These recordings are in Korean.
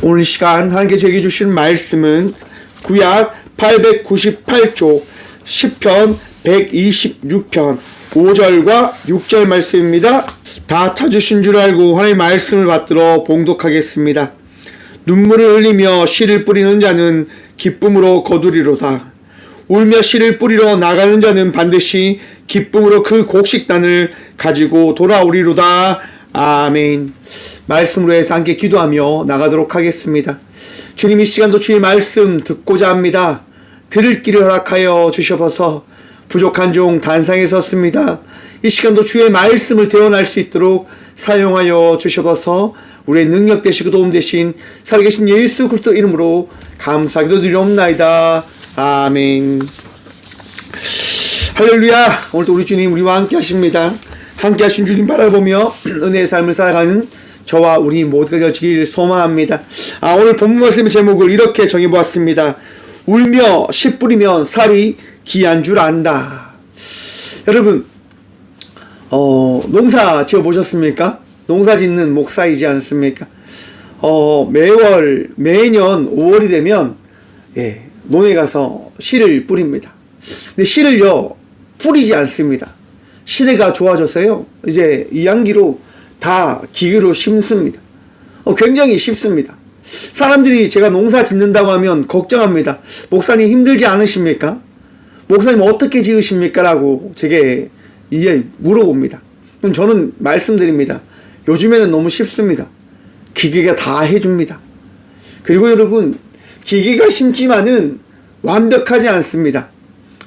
오늘 시간 하나님께 제게 주신 말씀은 구약 898쪽 10편 126편 5절과 6절 말씀입니다. 다 찾으신 줄 알고 하나님의 말씀을 받들어 봉독하겠습니다. 눈물을 흘리며 씨를 뿌리는 자는 기쁨으로 거두리로다. 울며 씨를 뿌리러 나가는 자는 반드시 기쁨으로 그 곡식단을 가지고 돌아오리로다. 아멘. 말씀으로 해서 함께 기도하며 나가도록 하겠습니다. 주님, 이 시간도 주의 말씀 듣고자 합니다. 들을 길을 허락하여 주셔서 부족한 종 단상에 섰습니다. 이 시간도 주의 말씀을 대언할 수 있도록 사용하여 주셔서 우리의 능력 되시고 도움 되신 살아계신 예수 그리스도 이름으로 감사하기도 드리옵나이다. 아멘. 할렐루야. 오늘도 우리 주님 우리와 함께 하십니다. 함께 하신 주님 바라보며 은혜의 삶을 살아가는 저와 우리 모두가 되어지길 소망합니다. 오늘 본문 말씀의 제목을 이렇게 정해보았습니다. 울며 씨 뿌리면 살이 귀한 줄 안다. 여러분, 농사 지어 보셨습니까? 농사 짓는 목사이지 않습니까? 매년 5월이 되면 논에 가서 씨를 뿌립니다. 근데 씨를요 뿌리지 않습니다. 시대가 좋아져서요 이제 이양기로 다 기계로 심습니다. 굉장히 쉽습니다. 사람들이 제가 농사 짓는다고 하면 걱정합니다. 목사님 힘들지 않으십니까? 목사님 어떻게 지으십니까? 라고 제게 물어봅니다. 그럼 저는 말씀드립니다. 요즘에는 너무 쉽습니다. 기계가 다 해줍니다. 그리고 여러분, 기계가 심지만은 완벽하지 않습니다.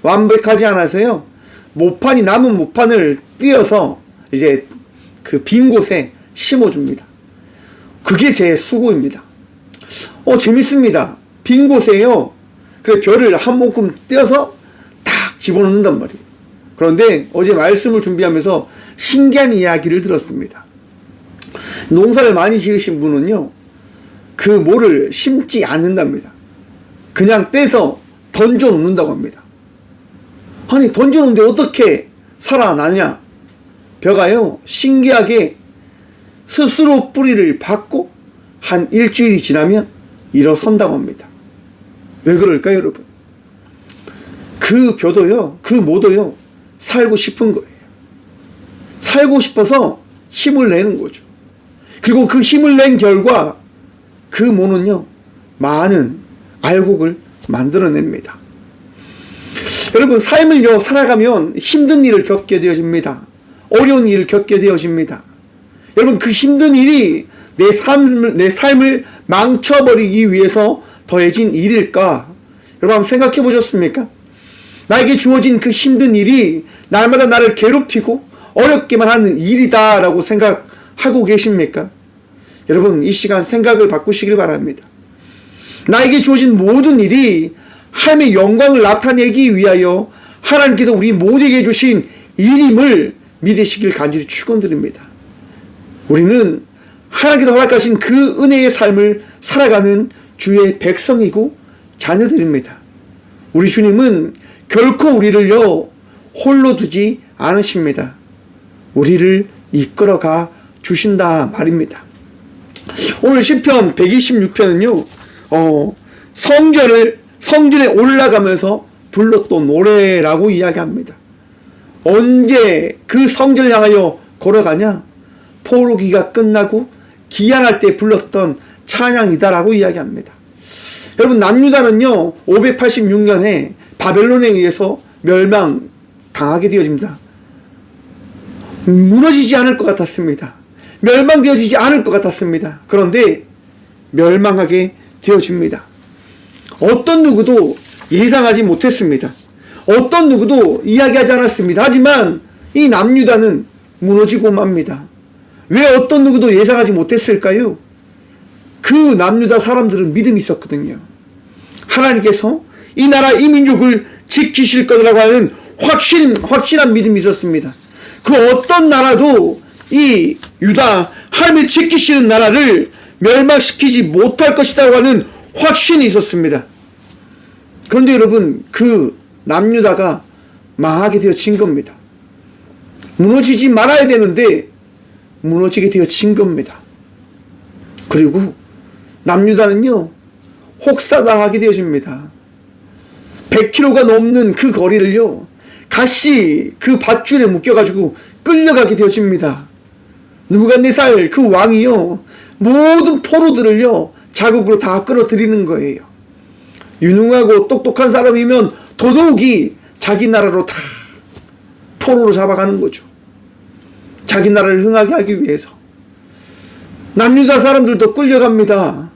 완벽하지 않아서요 남은 모판을 띄어서 이제 그 빈 곳에 심어줍니다. 그게 제 수고입니다. 재밌습니다. 빈 곳에요 그래 벼를 한 모금 띄어서 탁 집어넣는단 말이에요. 그런데 어제 말씀을 준비하면서 신기한 이야기를 들었습니다. 농사를 많이 지으신 분은요 그 모를 심지 않는답니다. 그냥 떼서 던져 놓는다고 합니다. 아니, 던져 놓는데 어떻게 살아나냐? 벼가요 신기하게 스스로 뿌리를 받고 한 일주일이 지나면 일어선다고 합니다. 왜 그럴까요, 여러분? 그 벼도요, 그 모도요 살고 싶은 거예요. 살고 싶어서 힘을 내는 거죠. 그리고 그 힘을 낸 결과 그 모는요 많은 알곡을 만들어냅니다. 여러분, 삶을요 살아가면 힘든 일을 겪게 되어집니다. 어려운 일을 겪게 되어집니다. 여러분, 그 힘든 일이 내 삶을 망쳐버리기 위해서 더해진 일일까? 여러분, 한번 생각해 보셨습니까? 나에게 주어진 그 힘든 일이 날마다 나를 괴롭히고 어렵게만 하는 일이다 라고 생각하고 계십니까? 여러분, 이 시간 생각을 바꾸시길 바랍니다. 나에게 주어진 모든 일이 하나님의 영광을 나타내기 위하여 하나님께서 우리 모두에게 주신 일임을 믿으시길 간절히 축원드립니다. 우리는 하나님께서 허락하신 그 은혜의 삶을 살아가는 주의 백성이고 자녀들입니다. 우리 주님은 결코 우리를요 홀로 두지 않으십니다. 우리를 이끌어가 주신다 말입니다. 오늘 시편 126편은요 성전에 올라가면서 불렀던 노래라고 이야기합니다. 언제 그 성전을 향하여 걸어가냐? 포로기가 끝나고 기한할 때 불렀던 찬양이다라고 이야기합니다. 여러분, 남유다는요 586년에 바벨론에 의해서 멸망당하게 되어집니다. 무너지지 않을 것 같았습니다. 멸망되어지지 않을 것 같았습니다. 그런데 멸망하게 되어집니다. 어떤 누구도 예상하지 못했습니다. 어떤 누구도 이야기하지 않았습니다. 하지만 이 남유다는 무너지고 맙니다. 왜 어떤 누구도 예상하지 못했을까요? 그 남유다 사람들은 믿음이 있었거든요. 하나님께서 이 나라 이 민족을 지키실 거라고 하는 확실한 믿음이 있었습니다. 그 어떤 나라도 이 유다 하나님이 지키시는 나라를 멸망시키지 못할 것이라고 하는 확신이 있었습니다. 그런데 여러분, 그 남유다가 망하게 되어진 겁니다. 무너지지 말아야 되는데 무너지게 되어진 겁니다. 그리고 남유다는요 혹사당하게 되어집니다. 100km가 넘는 그 거리를요 가시 그 밧줄에 묶여가지고 끌려가게 되어집니다. 느부갓네살 그 왕이요 모든 포로들을요 자국으로 다 끌어들이는 거예요. 유능하고 똑똑한 사람이면 더더욱이 자기 나라로 다 포로로 잡아가는 거죠. 자기 나라를 흥하게 하기 위해서. 남유다 사람들도 끌려갑니다.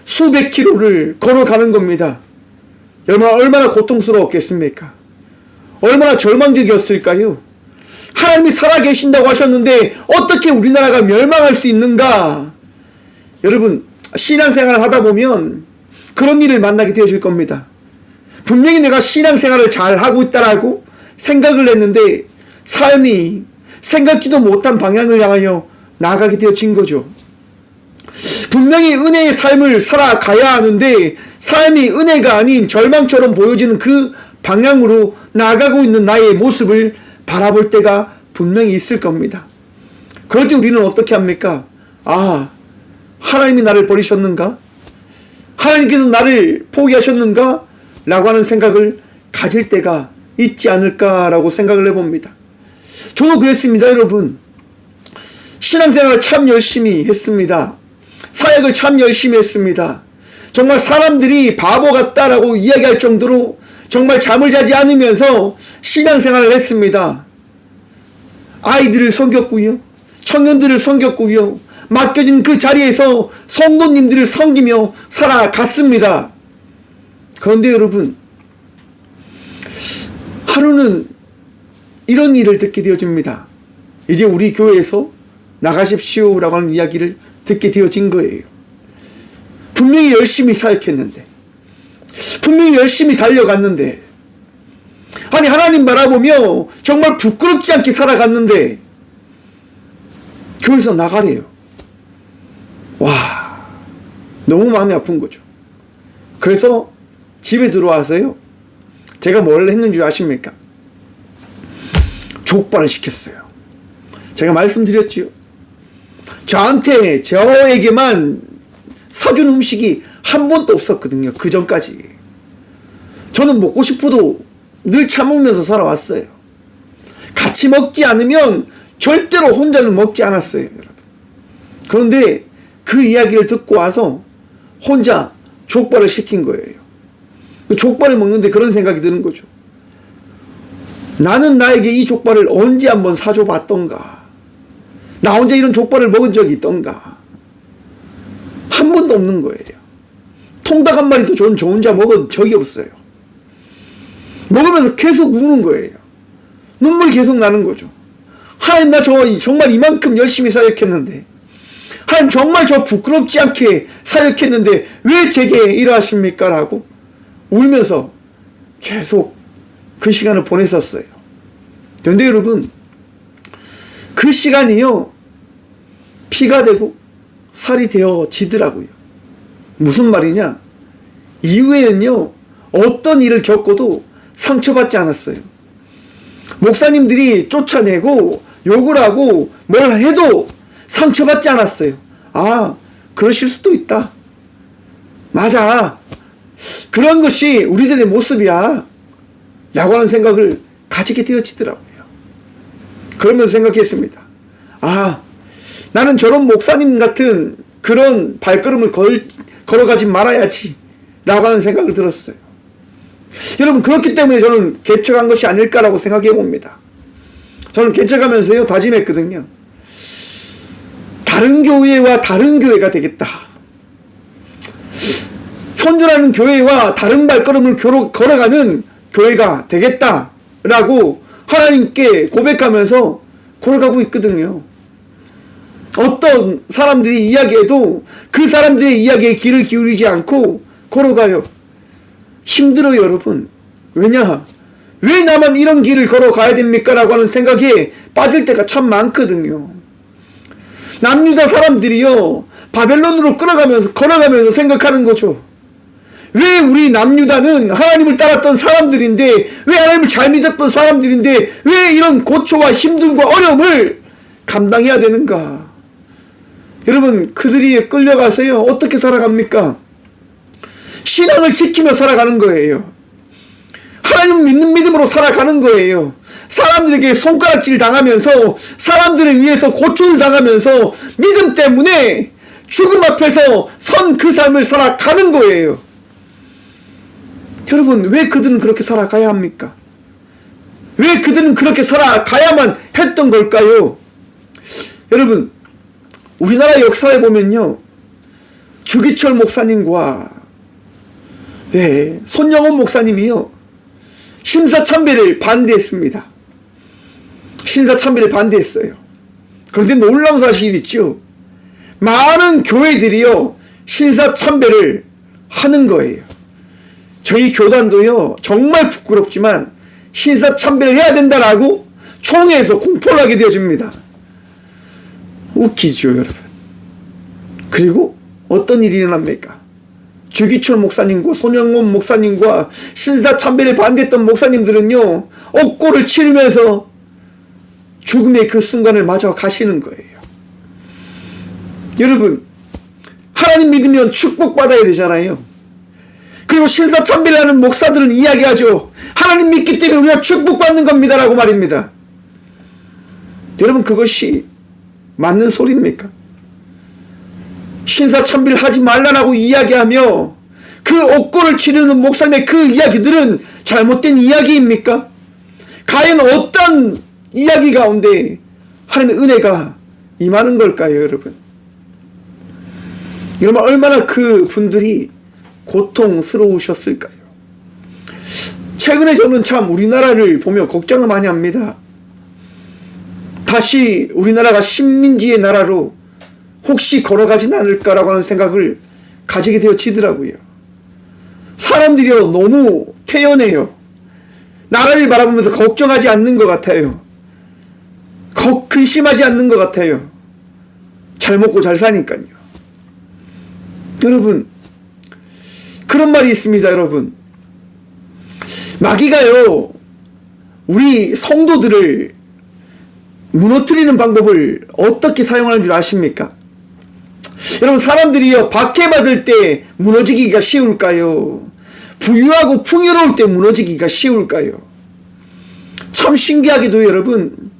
수백 킬로를 걸어가는 겁니다. 얼마나 고통스러웠겠습니까? 얼마나 절망적이었을까요? 하나님이 살아계신다고 하셨는데 어떻게 우리나라가 멸망할 수 있는가? 여러분 신앙생활을 하다 보면 그런 일을 만나게 되어질 겁니다. 분명히 내가 신앙생활을 잘 하고 있다라고 생각을 했는데 삶이 생각지도 못한 방향을 향하여 나아가게 되어진 거죠. 분명히 은혜의 삶을 살아가야 하는데 삶이 은혜가 아닌 절망처럼 보여지는 그 방향으로 나아가고 있는 나의 모습을 바라볼 때가 분명히 있을 겁니다. 그럴 때 우리는 어떻게 합니까? 아, 하나님이 나를 버리셨는가? 하나님께서 나를 포기하셨는가? 라고 하는 생각을 가질 때가 있지 않을까라고 생각을 해봅니다. 저도 그랬습니다, 여러분. 신앙생활을 참 열심히 했습니다. 사역을 참 열심히 했습니다. 정말 사람들이 바보 같다라고 이야기할 정도로 정말 잠을 자지 않으면서 신앙생활을 했습니다. 아이들을 섬겼고요. 청년들을 섬겼고요. 맡겨진 그 자리에서 성도님들을 섬기며 살아갔습니다. 그런데 여러분, 하루는 이런 일을 듣게 되어집니다. 이제 우리 교회에서 나가십시오 라고 하는 이야기를 듣게 되어진 거예요. 분명히 열심히 사역했는데, 분명히 열심히 달려갔는데, 아니 하나님 바라보며 정말 부끄럽지 않게 살아갔는데 교회에서 나가래요. 와, 너무 마음이 아픈 거죠. 그래서 집에 들어와서요, 제가 뭘 했는 줄 아십니까? 족발을 시켰어요. 제가 말씀드렸지요. 저에게만 사준 음식이 한 번도 없었거든요. 그 전까지. 저는 먹고 싶어도 늘 참으면서 살아왔어요. 같이 먹지 않으면 절대로 혼자는 먹지 않았어요, 여러분. 그런데 그 이야기를 듣고 와서 혼자 족발을 시킨 거예요. 그 족발을 먹는데 그런 생각이 드는 거죠. 나는 나에게 이 족발을 언제 한번 사줘 봤던가? 나 혼자 이런 족발을 먹은 적이 있던가? 한 번도 없는 거예요. 통닭 한 마리도 저 혼자 먹은 적이 없어요. 먹으면서 계속 우는 거예요. 눈물이 계속 나는 거죠. 하나님, 나 정말 이만큼 열심히 사역했는데, 하나님 정말 저 부끄럽지 않게 사역했는데 왜 제게 이러하십니까? 라고 울면서 계속 그 시간을 보냈었어요. 그런데 여러분, 그 시간이요 피가 되고 살이 되어지더라고요. 무슨 말이냐? 이후에는요 어떤 일을 겪어도 상처받지 않았어요. 목사님들이 쫓아내고 욕을 하고 뭘 해도 상처받지 않았어요. 아, 그러실 수도 있다. 맞아, 그런 것이 우리들의 모습이야 라고 하는 생각을 가지게 되어지더라고요. 그러면서 생각했습니다. 아, 나는 저런 목사님 같은 그런 발걸음을 걸어가지 말아야지 라고 하는 생각을 들었어요. 여러분, 그렇기 때문에 저는 개척한 것이 아닐까라고 생각해 봅니다. 저는 개척하면서요 다짐했거든요. 다른 교회와 다른 교회가 되겠다. 현존하는 교회와 다른 발걸음을 걸어가는 교회가 되겠다라고 하나님께 고백하면서 걸어가고 있거든요. 어떤 사람들이 이야기해도 그 사람들의 이야기에 귀를 기울이지 않고 걸어가요. 힘들어요, 여러분. 왜냐? 왜 나만 이런 길을 걸어가야 됩니까? 라고 하는 생각에 빠질 때가 참 많거든요. 남유다 사람들이요 바벨론으로 걸어가면서 생각하는 거죠. 왜 우리 남유다는 하나님을 따랐던 사람들인데, 왜 하나님을 잘 믿었던 사람들인데 왜 이런 고초와 힘듦과 어려움을 감당해야 되는가? 여러분, 그들이 끌려가서요, 어떻게 살아갑니까? 신앙을 지키며 살아가는 거예요. 하나님 믿는 믿음으로 살아가는 거예요. 사람들에게 손가락질 당하면서, 사람들에 의해서 고초를 당하면서 믿음 때문에 죽음 앞에서 선 그 삶을 살아가는 거예요. 여러분, 왜 그들은 그렇게 살아가야 합니까? 왜 그들은 그렇게 살아가야만 했던 걸까요? 여러분, 우리나라 역사에 보면요, 주기철 목사님과 손영원 목사님이요, 신사참배를 반대했습니다. 신사참배를 반대했어요. 그런데 놀라운 사실이 있죠. 많은 교회들이요, 신사참배를 하는 거예요. 저희 교단도요, 정말 부끄럽지만 신사참배를 해야 된다라고 총회에서 공포를 하게 되어집니다. 웃기죠, 여러분. 그리고 어떤 일이 일어납니까? 주기철 목사님과 손영원 목사님과 신사참배를 반대했던 목사님들은요, 옥고를 치르면서 죽음의 그 순간을 맞아 가시는 거예요. 여러분, 하나님 믿으면 축복받아야 되잖아요. 그리고 신사참배를 하는 목사들은 이야기하죠. 하나님 믿기 때문에 우리가 축복받는 겁니다 라고 말입니다. 여러분, 그것이 맞는 소리입니까? 신사참배를 하지 말라라고 이야기하며 그 옥고를 치르는 목사님의 그 이야기들은 잘못된 이야기입니까? 과연 어떤 이야기 가운데 하나님의 은혜가 임하는 걸까요, 여러분? 여러분, 얼마나 그 분들이 고통스러우셨을까요? 최근에 저는 참 우리나라를 보며 걱정을 많이 합니다. 다시 우리나라가 식민지의 나라로 혹시 걸어가진 않을까라고 하는 생각을 가지게 되어지더라고요. 사람들이요, 너무 태연해요. 나라를 바라보면서 걱정하지 않는 것 같아요. 근심하지 않는 것 같아요. 잘 먹고 잘 사니까요. 여러분, 그런 말이 있습니다, 여러분. 마귀가요, 우리 성도들을 무너뜨리는 방법을 어떻게 사용하는 줄 아십니까? 여러분, 사람들이요, 박해받을 때 무너지기가 쉬울까요? 부유하고 풍요로울 때 무너지기가 쉬울까요? 참 신기하게도 여러분,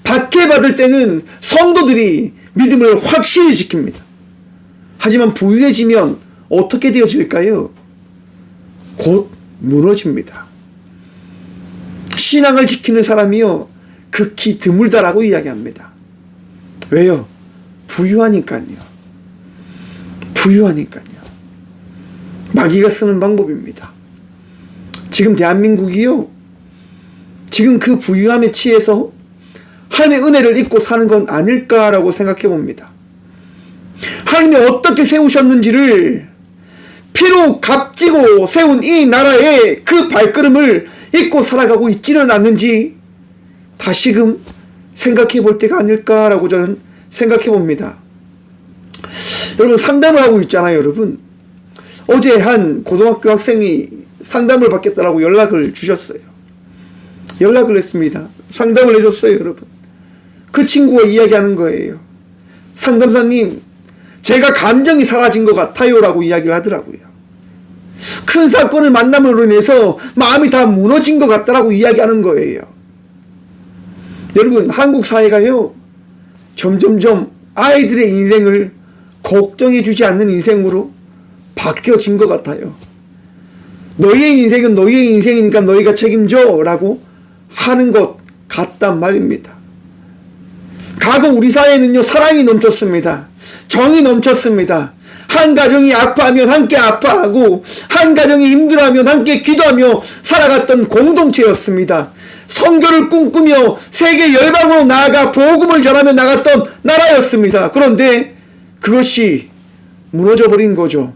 박해받을 때는 성도들이 믿음을 확실히 지킵니다. 하지만 부유해지면 어떻게 되어질까요? 곧 무너집니다. 신앙을 지키는 사람이요, 극히 드물다라고 이야기합니다. 왜요? 부유하니까요. 부유하니까요. 마귀가 쓰는 방법입니다. 지금 대한민국이요, 지금 그 부유함에 취해서 하나님의 은혜를 잊고 사는 건 아닐까라고 생각해 봅니다. 하나님이 어떻게 세우셨는지를 피로 값지고 세운 이 나라의 그 발걸음을 잊고 살아가고 있지는 않는지 다시금 생각해 볼 때가 아닐까라고 저는 생각해 봅니다. 여러분, 상담을 하고 있잖아요, 여러분. 어제 한 고등학교 학생이 상담을 받겠다라고 연락을 주셨어요. 연락을 했습니다. 상담을 해줬어요, 여러분. 그 친구가 이야기하는 거예요. 상담사님, 제가 감정이 사라진 것 같아요 라고 이야기를 하더라고요. 큰 사건을 만남으로 인해서 마음이 다 무너진 것 같다라고 이야기하는 거예요. 여러분, 한국 사회가요, 점점점 아이들의 인생을 걱정해주지 않는 인생으로 바뀌어진 것 같아요. 너희의 인생은 너희의 인생이니까 너희가 책임져 라고 하는 것 같단 말입니다. 과거 우리 사회는요, 사랑이 넘쳤습니다. 정이 넘쳤습니다. 한 가정이 아파하면 함께 아파하고, 한 가정이 힘들어하면 함께 기도하며 살아갔던 공동체였습니다. 선교를 꿈꾸며 세계 열방으로 나아가 복음을 전하며 나갔던 나라였습니다. 그런데 그것이 무너져 버린 거죠.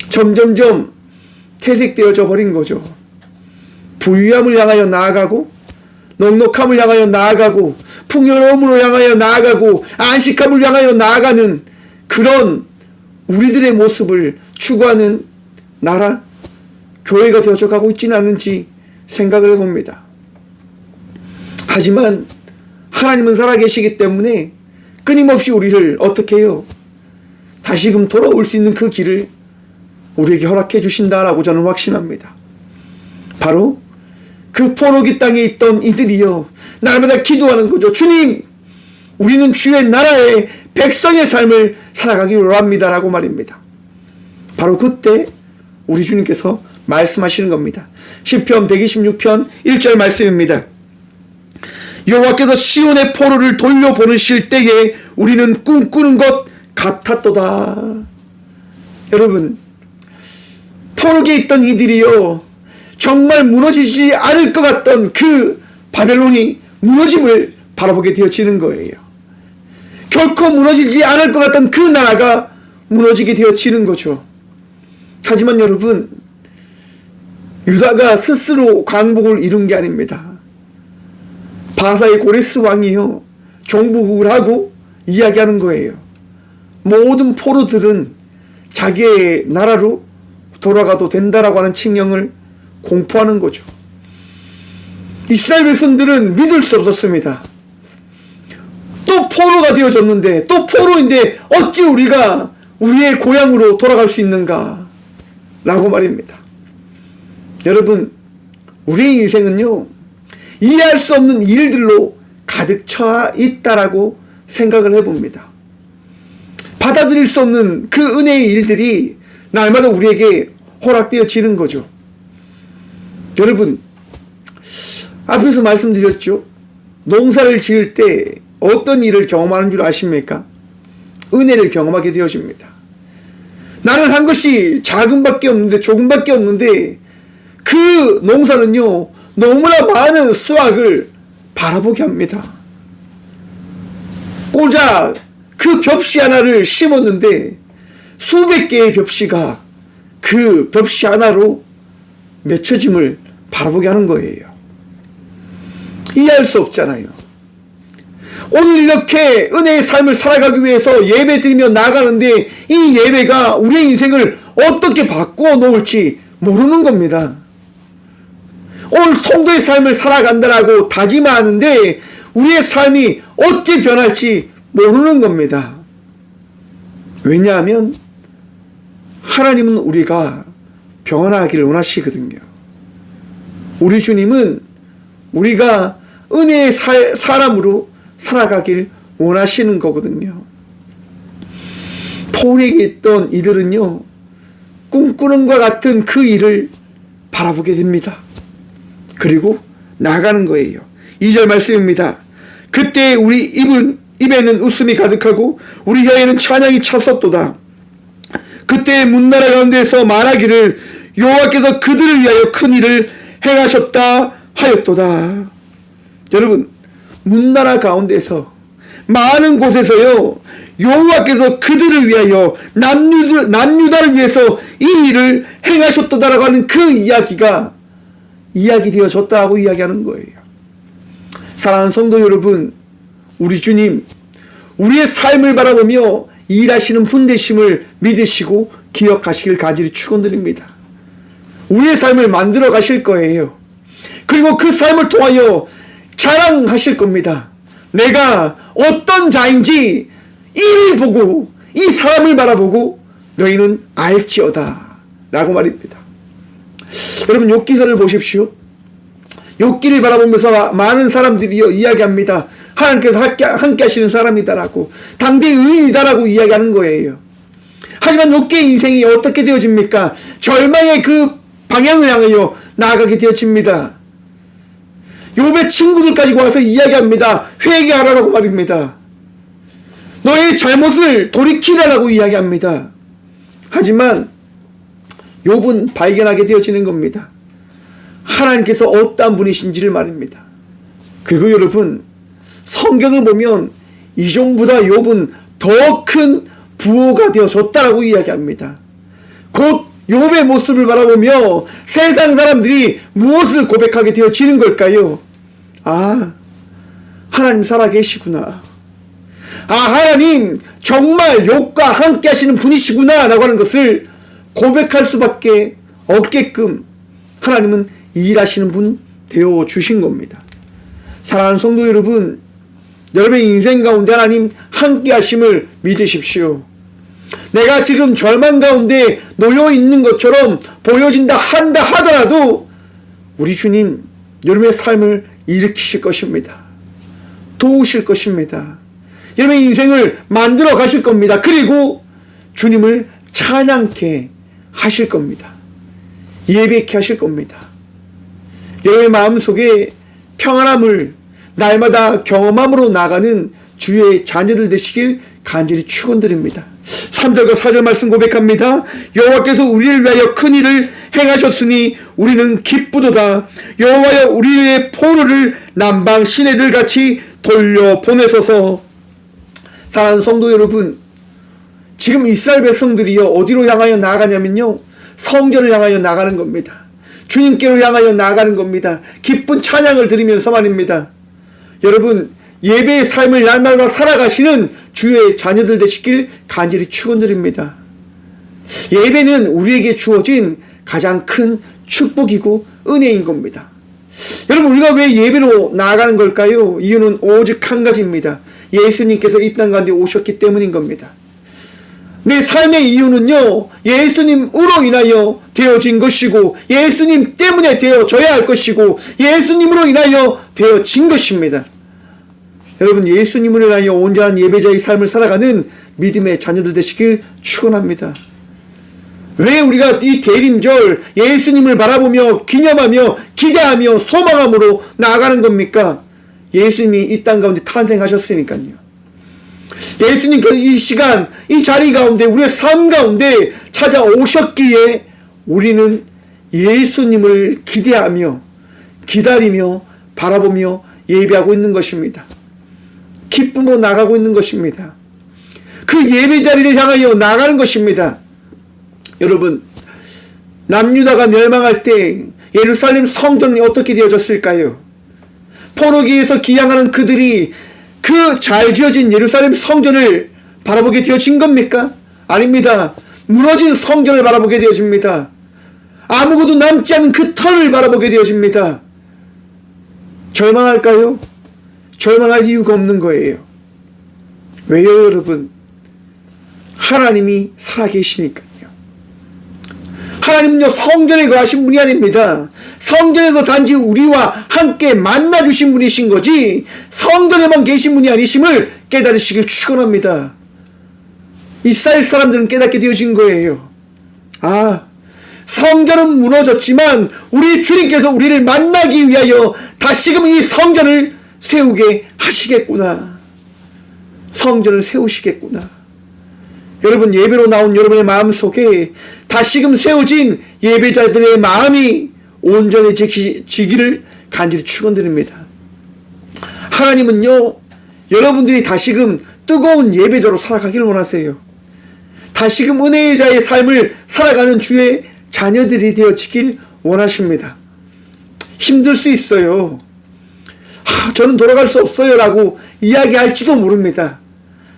점점점 퇴색되어져 버린 거죠. 부유함을 향하여 나아가고, 넉넉함을 향하여 나아가고, 풍요로움으로 향하여 나아가고, 안식함을 향하여 나아가는 그런 우리들의 모습을 추구하는 나라, 교회가 되어져 가고 있지는 않은지 생각을 해봅니다. 하지만 하나님은 살아계시기 때문에 끊임없이 우리를 어떻게 해요? 다시금 돌아올 수 있는 그 길을 우리에게 허락해 주신다라고 저는 확신합니다. 바로 그 포로기 땅에 있던 이들이요, 날마다 기도하는 거죠. 주님, 우리는 주의 나라의 백성의 삶을 살아가기를 원합니다라고 말입니다. 바로 그때 우리 주님께서 말씀하시는 겁니다. 시편 126편 1절 말씀입니다. 여호와께서 시온의 포로를 돌려보내실 때에 우리는 꿈꾸는 것 같았도다. 여러분, 포로기에 있던 이들이요, 정말 무너지지 않을 것 같던 그 바벨론이 무너짐을 바라보게 되어지는 거예요. 결코 무너지지 않을 것 같던 그 나라가 무너지게 되어지는 거죠. 하지만 여러분, 유다가 스스로 강복을 이룬 게 아닙니다. 바사의 고레스 왕이요, 종부국을 하고 이야기하는 거예요. 모든 포로들은 자기의 나라로 돌아가도 된다라고 하는 칙령을 공포하는 거죠. 이스라엘 백성들은 믿을 수 없었습니다. 또 포로가 되어졌는데, 또 포로인데 어찌 우리가 우리의 고향으로 돌아갈 수 있는가 라고 말입니다. 여러분, 우리의 인생은요, 이해할 수 없는 일들로 가득 차 있다라고 생각을 해봅니다. 받아들일 수 없는 그 은혜의 일들이 날마다 우리에게 허락되어지는 거죠. 여러분, 앞에서 말씀드렸죠. 농사를 지을 때 어떤 일을 경험하는 줄 아십니까? 은혜를 경험하게 되어집니다. 나는 한 것이 작은밖에 없는데, 조금밖에 없는데, 그 농사는요, 너무나 많은 수확을 바라보게 합니다. 고작 그 벽시 하나를 심었는데 수백 개의 벽시가 그 벽시 하나로 맺혀짐을 바라보게 하는 거예요. 이해할 수 없잖아요. 오늘 이렇게 은혜의 삶을 살아가기 위해서 예배 드리며 나아가는데 이 예배가 우리의 인생을 어떻게 바꾸어 놓을지 모르는 겁니다. 오늘 성도의 삶을 살아간다라고 다짐하는데 우리의 삶이 어찌 변할지 모르는 겁니다. 왜냐하면 하나님은 우리가 변화하기를 원하시거든요. 우리 주님은 우리가 은혜의 사람으로 살아가길 원하시는 거거든요. 포로에게 있던 이들은요, 꿈꾸는 것 같은 그 일을 바라보게 됩니다. 그리고 나가는 거예요. 2절 말씀입니다. 그때 우리 입에는 웃음이 가득하고 우리 혀에는 찬양이 찼었도다. 그때 문나라 가운데서 말하기를 여호와께서 그들을 위하여 큰 일을 행하셨다 하였도다. 여러분, 문나라 가운데서 많은 곳에서요, 여호와께서 그들을 위하여 남유다를 위해서 이 일을 행하셨도다라고 하는 그 이야기가 이야기되어졌다고 이야기하는 거예요. 사랑하는 성도 여러분, 우리 주님, 우리의 삶을 바라보며 일하시는 분 되심을 믿으시고 기억하시길 간절히 축원드립니다. 우리의 삶을 만들어 가실 거예요. 그리고 그 삶을 통하여 자랑하실 겁니다. 내가 어떤 자인지 이를 보고, 이 사람을 바라보고 너희는 알지어다 라고 말입니다. 여러분, 욥기서를 보십시오. 욥기를 바라보면서 많은 사람들이 이야기합니다. 하나님께서 함께 하시는 사람이다라고, 당대 의인이다라고 이야기하는 거예요. 하지만 욥기의 인생이 어떻게 되어집니까? 절망의 그 방향을 향하여 나아가게 되어집니다. 욥의 친구들까지 와서 이야기합니다. 회개하라고 말입니다. 너의 잘못을 돌이키라라고 이야기합니다. 하지만 욥은 발견하게 되어지는 겁니다. 하나님께서 어떠한 분이신지를 말입니다. 그리고 여러분, 성경을 보면 이전보다 욥은 더 큰 부호가 되어졌다라고 이야기합니다. 곧 욥의 모습을 바라보며 세상 사람들이 무엇을 고백하게 되어지는 걸까요? 아, 하나님 살아계시구나. 아, 하나님 정말 욥과 함께 하시는 분이시구나 라고 하는 것을 고백할 수밖에 없게끔 하나님은 일하시는 분 되어주신 겁니다. 사랑하는 성도 여러분, 여러분의 인생 가운데 하나님 함께 하심을 믿으십시오. 내가 지금 절망 가운데 놓여 있는 것처럼 보여진다 한다 하더라도 우리 주님 여러분의 삶을 일으키실 것입니다. 도우실 것입니다. 여러분의 인생을 만들어 가실 겁니다. 그리고 주님을 찬양케 하실 겁니다. 예배케 하실 겁니다. 여러분의 마음속에 평안함을 날마다 경험함으로 나가는 주의 자녀들 되시길 간절히 축원드립니다. 3절과 4절 말씀 고백합니다. 여호와께서 우리를 위하여 큰 일을 행하셨으니 우리는 기쁘도다. 여호와여 우리의 포로를 남방 시내들 같이 돌려보내소서. 사랑하는 성도 여러분, 지금 이스라엘 백성들이요 어디로 향하여 나아가냐면요 성전을 향하여 나가는 겁니다. 주님께로 향하여 나아가는 겁니다. 기쁜 찬양을 드리면서 말입니다. 여러분, 예배의 삶을 날마다 살아가시는 주의 자녀들 되시길 간절히 축원드립니다. 예배는 우리에게 주어진 가장 큰 축복이고 은혜인 겁니다. 여러분, 우리가 왜 예배로 나아가는 걸까요? 이유는 오직 한 가지입니다. 예수님께서 이 땅 가운데 오셨기 때문인 겁니다. 내 삶의 이유는요 예수님으로 인하여 되어진 것이고 예수님 때문에 되어져야 할 것이고 예수님으로 인하여 되어진 것입니다. 여러분, 예수님을 인하여 온전한 예배자의 삶을 살아가는 믿음의 자녀들 되시길 축원합니다. 왜 우리가 이 대림절 예수님을 바라보며 기념하며 기대하며 소망함으로 나아가는 겁니까? 예수님이 이 땅 가운데 탄생하셨으니까요. 예수님께서 이 시간 이 자리 가운데 우리의 삶 가운데 찾아오셨기에 우리는 예수님을 기대하며 기다리며 바라보며 예배하고 있는 것입니다. 기쁨으로 나가고 있는 것입니다. 그 예배 자리를 향하여 나가는 것입니다. 여러분, 남유다가 멸망할 때 예루살렘 성전이 어떻게 되어졌을까요? 포로기에서 기양하는 그들이 그 잘 지어진 예루살렘 성전을 바라보게 되어진 겁니까? 아닙니다. 무너진 성전을 바라보게 되어집니다. 아무것도 남지 않은 그 터를 바라보게 되어집니다. 절망할까요? 절망할 이유가 없는 거예요. 왜요, 여러분? 하나님이 살아계시니까요. 하나님은요 성전에 거하신 분이 아닙니다. 성전에서 단지 우리와 함께 만나주신 분이신 거지 성전에만 계신 분이 아니심을 깨달으시길 축원합니다. 이스라엘 사람들은 깨닫게 되어진 거예요. 아, 성전은 무너졌지만 우리 주님께서 우리를 만나기 위하여 다시금 이 성전을 세우게 하시겠구나. 성전을 세우시겠구나. 여러분, 예배로 나온 여러분의 마음속에 다시금 세워진 예배자들의 마음이 온전해지기를 간절히 축원드립니다. 하나님은요 여러분들이 다시금 뜨거운 예배자로 살아가기를 원하세요. 다시금 은혜의 자의 삶을 살아가는 주의 자녀들이 되어지길 원하십니다. 힘들 수 있어요. 저는 돌아갈 수 없어요 라고 이야기할지도 모릅니다.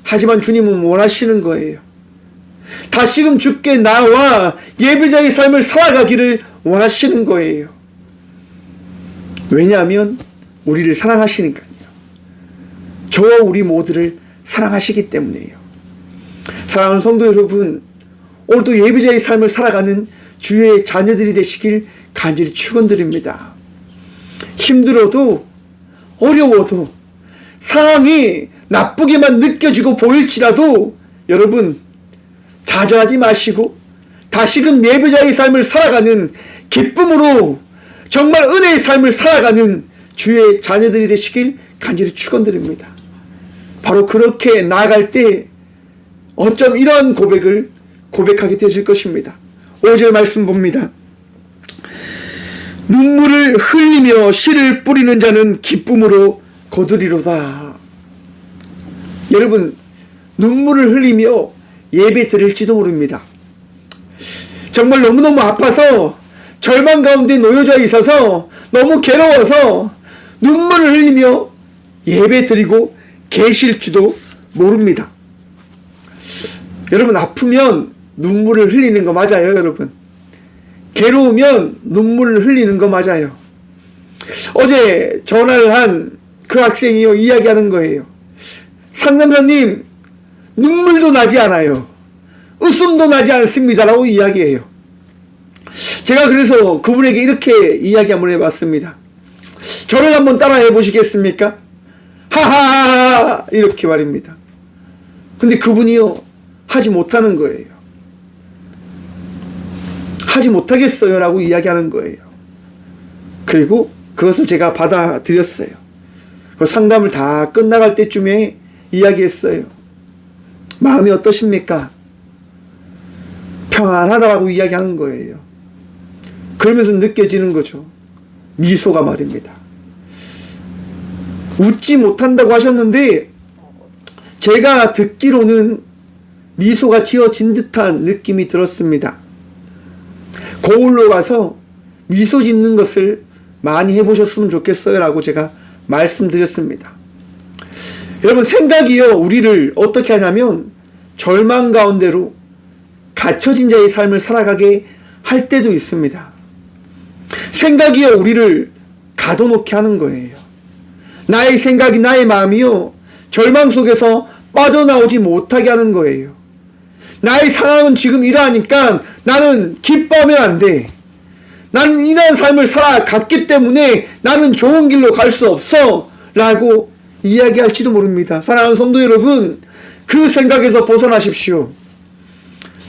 하지만 주님은 원하시는 거예요. 다시금 주께 나와 예배자의 삶을 살아가기를 원하시는 거예요. 왜냐하면 우리를 사랑하시니까요. 저와 우리 모두를 사랑하시기 때문이에요. 사랑하는 성도 여러분, 오늘도 예배자의 삶을 살아가는 주의 자녀들이 되시길 간절히 축원드립니다. 힘들어도 어려워도 상황이 나쁘게만 느껴지고 보일지라도 여러분 좌절하지 마시고 다시금 예배자의 삶을 살아가는 기쁨으로 정말 은혜의 삶을 살아가는 주의 자녀들이 되시길 간절히 축원드립니다. 바로 그렇게 나아갈 때 어쩜 이러한 고백을 고백하게 되실 것입니다. 5절 말씀 봅니다. 눈물을 흘리며 씨를 뿌리는 자는 기쁨으로 거두리로다. 여러분, 눈물을 흘리며 예배 드릴지도 모릅니다. 정말 너무너무 아파서 절망 가운데 놓여져 있어서 너무 괴로워서 눈물을 흘리며 예배 드리고 계실지도 모릅니다. 여러분, 아프면 눈물을 흘리는 거 맞아요, 여러분. 괴로우면 눈물을 흘리는 거 맞아요. 어제 전화를 한 그 학생이요 이야기하는 거예요. 상담사님, 눈물도 나지 않아요. 웃음도 나지 않습니다. 라고 이야기해요. 제가 그래서 그분에게 이렇게 이야기 한번 해봤습니다. 저를 한번 따라해 보시겠습니까? 하하하하 이렇게 말입니다. 근데 그분이요, 하지 못하는 거예요. 하지 못하겠어요 라고 이야기하는 거예요. 그리고 그것을 제가 받아들였어요. 상담을 다 끝나갈 때쯤에 이야기했어요. 마음이 어떠십니까? 평안하다라고 이야기하는 거예요. 그러면서 느껴지는 거죠. 미소가 말입니다. 웃지 못한다고 하셨는데 제가 듣기로는 미소가 지어진 듯한 느낌이 들었습니다. 거울로 가서 미소 짓는 것을 많이 해보셨으면 좋겠어요 라고 제가 말씀드렸습니다. 여러분, 생각이요 우리를 어떻게 하냐면 절망 가운데로 갇혀진 자의 삶을 살아가게 할 때도 있습니다. 생각이요 우리를 가둬놓게 하는 거예요. 나의 생각이, 나의 마음이요 절망 속에서 빠져나오지 못하게 하는 거예요. 나의 상황은 지금 이러하니까 나는 기뻐하면 안 돼. 나는 이러한 삶을 살아갔기 때문에 나는 좋은 길로 갈 수 없어 라고 이야기할지도 모릅니다. 사랑하는 성도 여러분, 그 생각에서 벗어나십시오.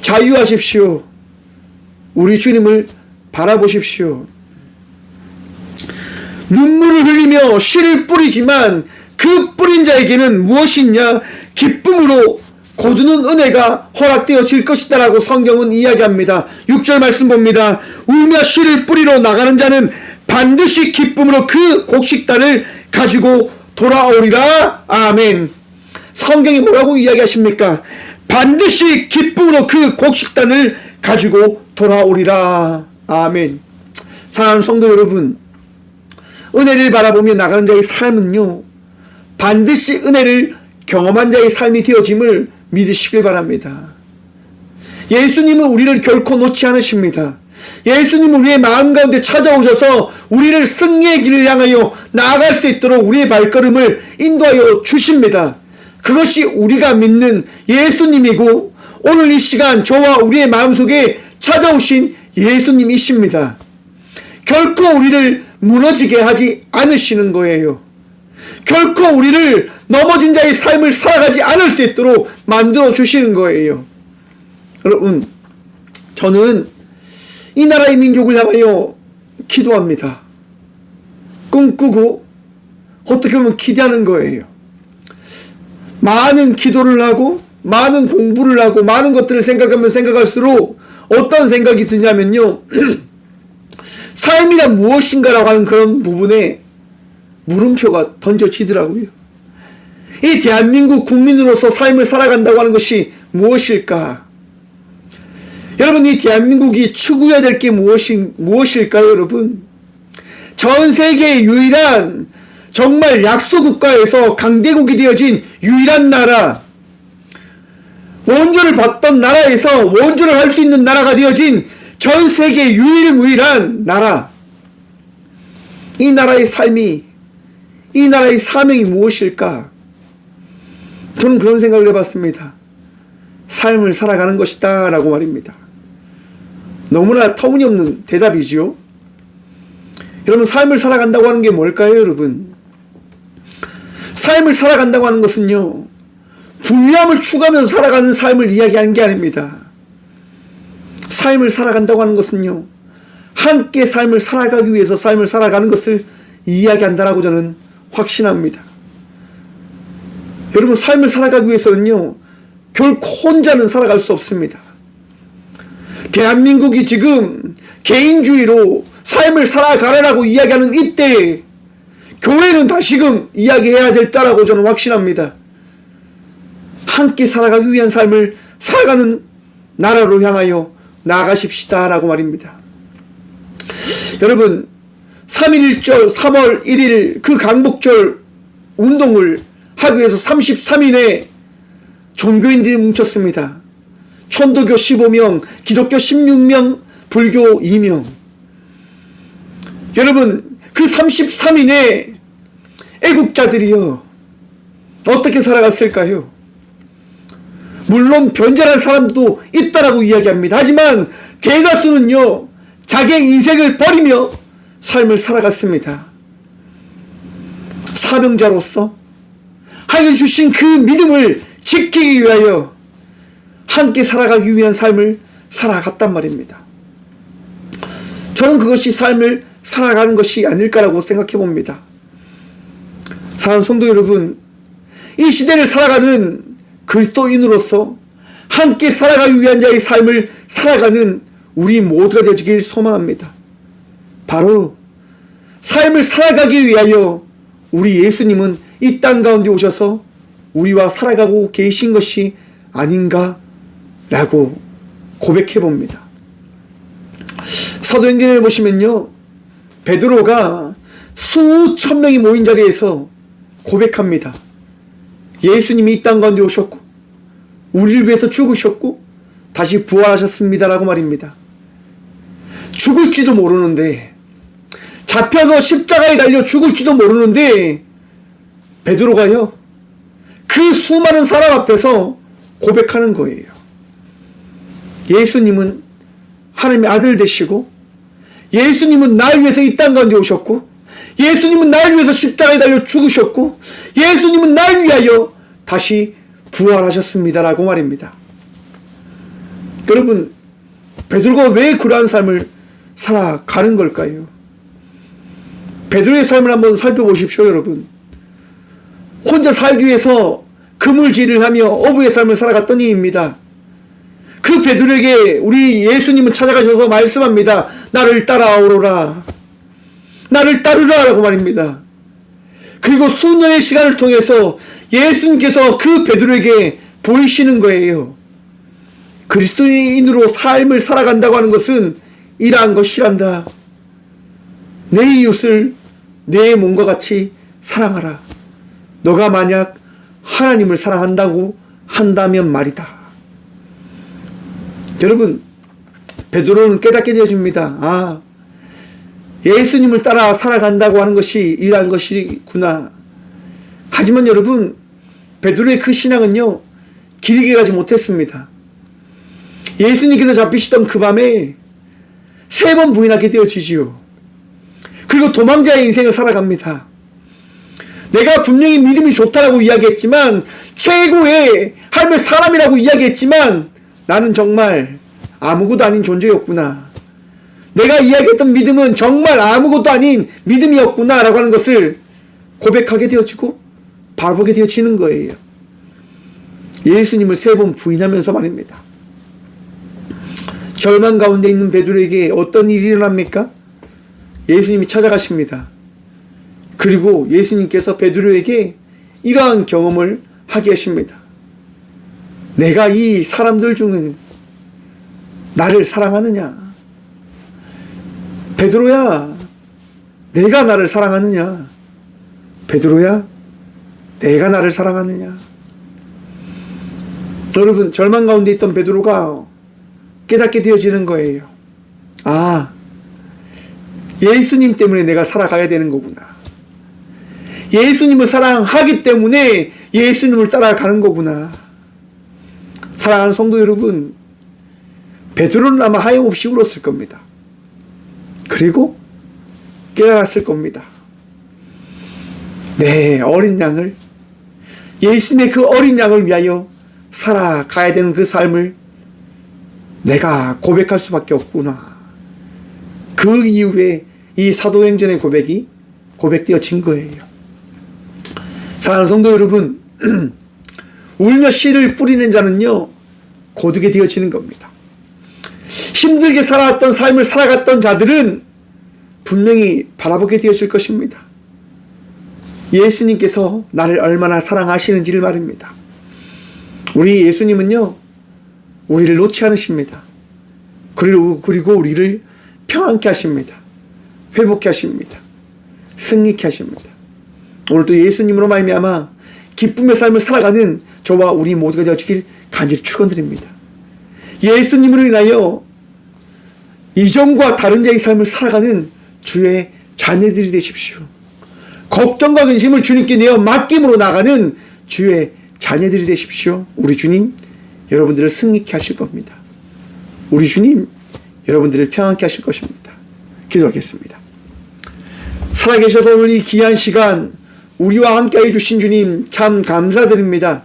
자유하십시오. 우리 주님을 바라보십시오. 눈물을 흘리며 씨를 뿌리지만 그 뿌린 자에게는 무엇이냐? 기쁨으로 거두는 은혜가 허락되어질 것이다 라고 성경은 이야기합니다. 6절 말씀 봅니다. 울며 씨를 뿌리러 나가는 자는 반드시 기쁨으로 그 곡식단을 가지고 돌아오리라. 아멘. 성경이 뭐라고 이야기하십니까? 반드시 기쁨으로 그 곡식단을 가지고 돌아오리라. 아멘. 사랑하는 성도 여러분, 은혜를 바라보며 나가는 자의 삶은요 반드시 은혜를 경험한 자의 삶이 되어짐을 믿으시길 바랍니다. 예수님은 우리를 결코 놓지 않으십니다. 예수님은 우리의 마음 가운데 찾아오셔서 우리를 승리의 길을 향하여 나아갈 수 있도록 우리의 발걸음을 인도하여 주십니다. 그것이 우리가 믿는 예수님이고 오늘 이 시간 저와 우리의 마음속에 찾아오신 예수님이십니다. 결코 우리를 무너지게 하지 않으시는 거예요. 결코 우리를 넘어진 자의 삶을 살아가지 않을 수 있도록 만들어 주시는 거예요. 여러분, 저는 이 나라의 민족을 향하여 기도합니다. 꿈꾸고 어떻게 보면 기대하는 거예요. 많은 기도를 하고 많은 공부를 하고 많은 것들을 생각하면 생각할수록 어떤 생각이 드냐면요 삶이란 무엇인가라고 하는 그런 부분에 물음표가 던져지더라고요. 이 대한민국 국민으로서 삶을 살아간다고 하는 것이 무엇일까? 여러분, 이 대한민국이 추구해야 될 게 무엇일까요, 여러분? 전 세계의 유일한 정말 약소국가에서 강대국이 되어진 유일한 나라, 원조를 받던 나라에서 원조를 할 수 있는 나라가 되어진 전 세계 유일무이한 나라. 이 나라의 삶이, 이 나라의 사명이 무엇일까? 저는 그런 생각을 해봤습니다. 삶을 살아가는 것이다 라고 말입니다. 너무나 터무니없는 대답이지요. 여러분, 삶을 살아간다고 하는 게 뭘까요, 여러분? 삶을 살아간다고 하는 것은요 부유함을 추구하면서 살아가는 삶을 이야기하는 게 아닙니다. 삶을 살아간다고 하는 것은요 함께 삶을 살아가기 위해서 삶을 살아가는 것을 이야기한다라고 저는 확신합니다. 여러분, 삶을 살아가기 위해서는요 결코 혼자는 살아갈 수 없습니다. 대한민국이 지금 개인주의로 삶을 살아가라라고 이야기하는 이때에 교회는 다시금 이야기해야 될 때라고 저는 확신합니다. 함께 살아가기 위한 삶을 살아가는 나라로 향하여 나아가십시다 라고 말입니다. 여러분, 3.1절 3월 1일 그 강복절 운동을 하기 위해서 33인의 종교인들이 뭉쳤습니다. 천도교 15명, 기독교 16명, 불교 2명. 여러분, 그 33인의 애국자들이요 어떻게 살아갔을까요? 물론 변절한 사람도 있다라고 이야기합니다. 하지만 대다수는요, 자기의 인생을 버리며 삶을 살아갔습니다. 사명자로서 하나님 주신 그 믿음을 지키기 위하여 함께 살아가기 위한 삶을 살아갔단 말입니다. 저는 그것이 삶을 살아가는 것이 아닐까라고 생각해 봅니다. 사랑하는 성도 여러분, 이 시대를 살아가는 그리스도인으로서 함께 살아가기 위한 자의 삶을 살아가는 우리 모두가 되어지길 소망합니다. 바로 삶을 살아가기 위하여 우리 예수님은 이 땅 가운데 오셔서 우리와 살아가고 계신 것이 아닌가라고 고백해 봅니다. 사도행전에 보시면요, 베드로가 수천 명이 모인 자리에서 고백합니다. 예수님이 이 땅 가운데 오셨고 우리를 위해서 죽으셨고 다시 부활하셨습니다라고 말입니다. 죽을지도 모르는데, 잡혀서 십자가에 달려 죽을지도 모르는데 베드로가요, 그 수많은 사람 앞에서 고백하는 거예요. 예수님은 하나님의 아들 되시고, 예수님은 날 위해서 이 땅 가운데 오셨고, 예수님은 날 위해서 십자가에 달려 죽으셨고, 예수님은 날 위하여 다시 부활하셨습니다라고 말입니다. 여러분, 베드로가 왜 그러한 삶을 살아가는 걸까요? 베드로의 삶을 한번 살펴보십시오. 여러분, 혼자 살기 위해서 그물질을 하며 어부의 삶을 살아갔던 이입니다. 그 베드로에게 우리 예수님은 찾아가셔서 말씀합니다. 나를 따라오너라, 나를 따르라 라고 말입니다. 그리고 수년의 시간을 통해서 예수님께서 그 베드로에게 보이시는 거예요. 그리스도인으로 삶을 살아간다고 하는 것은 이러한 것이란다. 내 이웃을 내 몸과 같이 사랑하라. 너가 만약 하나님을 사랑한다고 한다면 말이다. 여러분, 베드로는 깨닫게 되어집니다. 아, 예수님을 따라 살아간다고 하는 것이 이러한 것이구나. 하지만 여러분, 베드로의 그 신앙은요, 길게 가지 못했습니다. 예수님께서 잡히시던 그 밤에 3번 부인하게 되어지지요. 그리고 도망자의 인생을 살아갑니다. 내가 분명히 믿음이 좋다라고 이야기했지만, 최고의 하나님의 사람이라고 이야기했지만, 나는 정말 아무것도 아닌 존재였구나. 내가 이야기했던 믿음은 정말 아무것도 아닌 믿음이었구나 라고 하는 것을 고백하게 되어지고 바라보게 되어지는 거예요. 예수님을 3번 부인하면서 말입니다. 절망 가운데 있는 베드로에게 어떤 일이 일어납니까? 예수님이 찾아가십니다. 그리고 예수님께서 베드로에게 이러한 경험을 하게 하십니다. 내가 이 사람들 중에 나를 사랑하느냐? 베드로야, 내가 나를 사랑하느냐? 베드로야, 내가 나를 사랑하느냐? 여러분, 절망 가운데 있던 베드로가 깨닫게 되어지는 거예요. 아, 예수님 때문에 내가 살아가야 되는 거구나. 예수님을 사랑하기 때문에 예수님을 따라가는 거구나. 사랑하는 성도 여러분, 베드로는 아마 하염없이 울었을 겁니다. 그리고 깨달았을 겁니다. 네, 어린 양을, 예수님의 그 어린 양을 위하여 살아가야 되는 그 삶을 내가 고백할 수밖에 없구나. 그 이후에 이 사도행전의 고백이 고백되어진 거예요. 사랑하는 성도 여러분, 울며 씨를 뿌리는 자는요, 고두게 되어지는 겁니다. 힘들게 살아왔던 삶을 살아갔던 자들은 분명히 바라보게 되어질 것입니다. 예수님께서 나를 얼마나 사랑하시는지를 말입니다. 우리 예수님은요, 우리를 놓지 않으십니다. 그리고 우리를 평안케 하십니다. 회복케 하십니다. 승리케 하십니다. 오늘도 예수님으로 말미암아 기쁨의 삶을 살아가는 저와 우리 모두가 되어지길 간절히 축원드립니다. 예수님으로 인하여 이전과 다른 자의 삶을 살아가는 주의 자녀들이 되십시오. 걱정과 근심을 주님께 내어 맡김으로 나가는 주의 자녀들이 되십시오. 우리 주님 여러분들을 승리케 하실 겁니다. 우리 주님 여러분들을 평안케 하실 것입니다. 기도하겠습니다. 살아계셔서 오늘 이 귀한 시간 우리와 함께해 주신 주님 참 감사드립니다.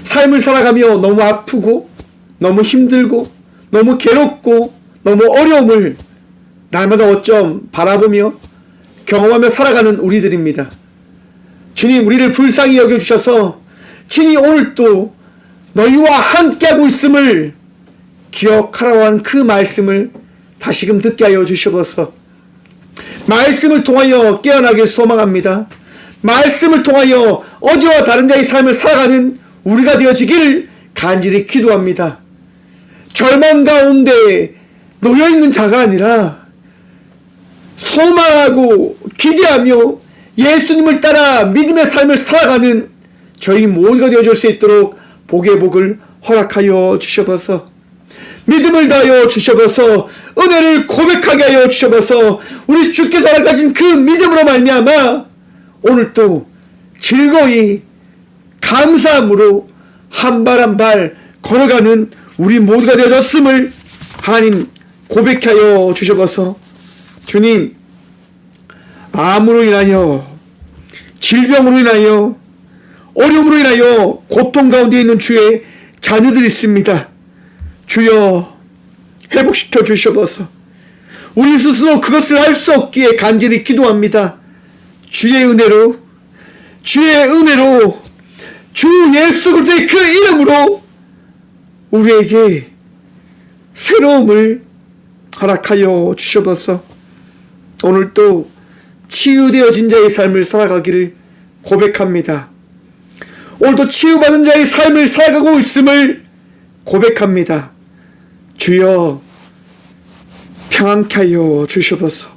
삶을 살아가며 너무 아프고 너무 힘들고 너무 괴롭고 너무 어려움을 날마다 어쩜 바라보며 경험하며 살아가는 우리들입니다. 주님 우리를 불쌍히 여겨주셔서 친히 오늘 또 너희와 함께하고 있음을 기억하라고 한 그 말씀을 다시금 듣게 하여 주셔서 말씀을 통하여 깨어나길 소망합니다. 말씀을 통하여 어제와 다른 자의 삶을 살아가는 우리가 되어지길 간절히 기도합니다. 절망 가운데 놓여있는 자가 아니라 소망하고 기대하며 예수님을 따라 믿음의 삶을 살아가는 저희 모두가 되어줄 수 있도록 복의 복을 허락하여 주셔서 믿음을 다하여 주셔서 은혜를 고백하게 하여 주셔서 우리 주께서 허락하신 그 믿음으로 말미암아 오늘도 즐거이 감사함으로 한 발 한 발 걸어가는 우리 모두가 되어졌음을 하나님 고백하여 주셔서 주님 암으로 인하여 질병으로 인하여 어려움으로 인하여 고통 가운데 있는 주의 자녀들이 있습니다. 주여 회복시켜 주셔서 우리 스스로 그것을 할 수 없기에 간절히 기도합니다. 주의 은혜로 주 예수 그리스도의 그 이름으로 우리에게 새로움을 허락하여 주셔서 오늘도 치유되어진 자의 삶을 살아가기를 고백합니다. 오늘도 치유받은 자의 삶을 살아가고 있음을 고백합니다. 주여 평안케 하여 주셔서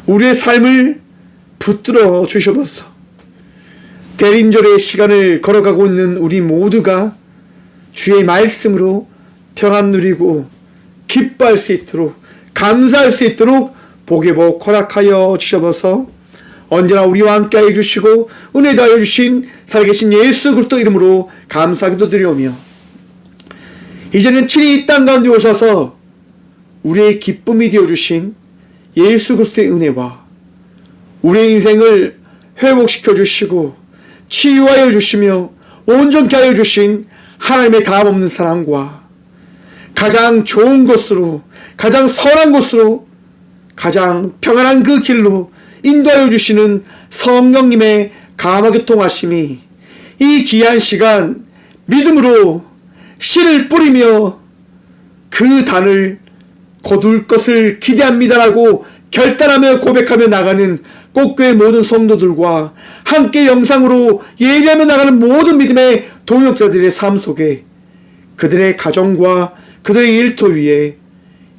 우리의 삶을 붙들어 주셔서 대린절의 시간을 걸어가고 있는 우리 모두가 주의 말씀으로 평안 누리고 기뻐할 수 있도록 감사할 수 있도록 복의 복 허락하여 주셔서 언제나 우리와 함께하여 주시고 은혜 다하여 주신 살아계신 예수 그리스도 이름으로 감사기도 드리오며 이제는 친히 이 땅 가운데 오셔서 우리의 기쁨이 되어주신 예수 그리스도의 은혜와 우리의 인생을 회복시켜 주시고 치유하여 주시며 온전케 하여 주신 하나님의 다함없는 사랑과 가장 좋은 것으로 가장 선한 것으로 가장 평안한 그 길로 인도하여 주시는 성령님의 감화교통하심이 이 귀한 시간 믿음으로 씨를 뿌리며 그 단을 거둘 것을 기대합니다라고 결단하며 고백하며 나가는 꽃교회 모든 성도들과 함께 영상으로 예배하며 나가는 모든 믿음의 동역자들의 삶 속에 그들의 가정과 그들의 일터 위에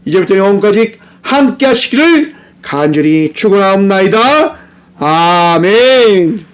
이제부터 영원까지 함께 하시기를 간절히 축원하옵나이다. 아멘.